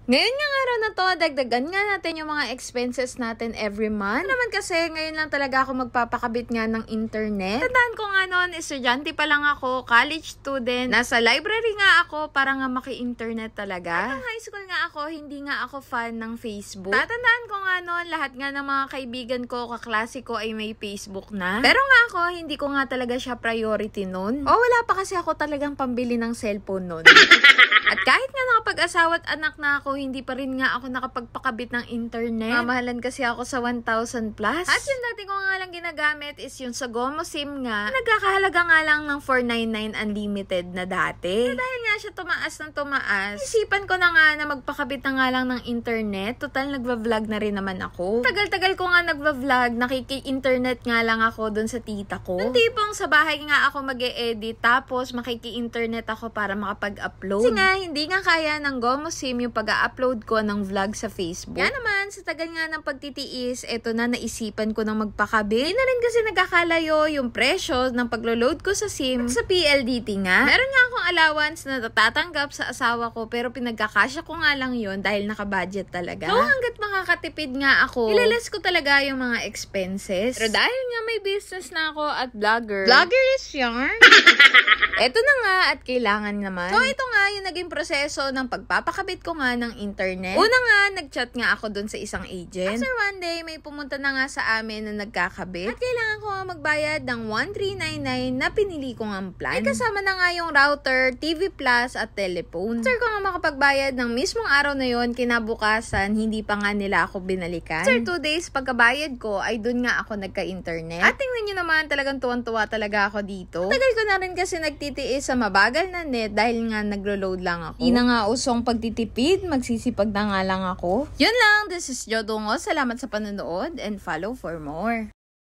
Ngayon nga araw na to, dagdagan nga natin yung mga expenses natin every month. Naman kasi, ngayon lang talaga ako magpapakabit nga ng internet. Tandaan ko nga noon, estudyante pa lang ako, college student. Nasa library nga ako para nga maki-internet talaga. At nung high school nga ako, hindi nga ako fan ng Facebook. Tatandaan ko nga noon, lahat nga ng mga kaibigan ko, kaklase ko ay may Facebook na. Pero nga ako, hindi ko nga talaga siya priority noon. O wala pa kasi ako talagang pambili ng cellphone noon. At kahit nga nakapag-asawa at anak na ako, hindi pa rin nga ako nakapagpakabit ng internet. Mamahalan kasi ako sa 1,000 plus. At yung dati ko nga lang ginagamit is yung sa Gomo SIM nga. Nagkakahalaga nga lang ng 499 unlimited na dati. Na dahil nga siya tumaas ng tumaas, isipan ko na nga na magpakabit na nga lang ng internet. Total, nagva-vlog na rin naman ako. Tagal-tagal ko nga nagva-vlog, nakiki-internet nga lang ako dun sa tita ko. Yung tipong sa bahay nga ako mag-e-edit, tapos makiki-internet ako para makapag-upload. Kasi nga, hindi nga kaya ng Gomo SIM yung pag-upload ko ng vlog sa Facebook. Yan naman, sa tagal nga ng pagtitiis, eto na naisipan ko ng magpakabit. Hindi na rin kasi nagkakalayo yung presyo ng paglo-load ko sa SIM at sa PLDT nga. Meron nga akong allowance na natatanggap sa asawa ko, pero pinagkakasya ko nga lang yun dahil naka-budget talaga. So hanggat makakatipid nga ako, ilalas ko talaga yung mga expenses. Pero dahil nga may business na ako at vlogger is yarn. Eto na nga at kailangan naman. So ito nga yung naging proseso ng pagpapakabit ko nga ng internet. Una nga, nag-chat nga ako dun sa isang agent. After one day, may pumunta na nga sa amin na nagkakabit. At kailangan ko nga magbayad ng 1,399 na pinili ko nga ang plan. Ay kasama na nga yung router, TV Plus at telephone. After ko nga makapagbayad ng mismong araw na yon, kinabukasan, hindi pa nga nila ako binalikan. After 2 days, pagkabayad ko, ay dun nga ako nagka-internet. At tingnan nyo naman, talagang tuwan-tuwa talaga ako dito. Tagal ko na rin kasi nagtitiis sa mabagal na net dahil nga naglo-load lang ako. Di na nga usong pagtitipid, magsisipag na nga lang ako. Yun lang, this is Jodongo. Salamat sa panonood and follow for more.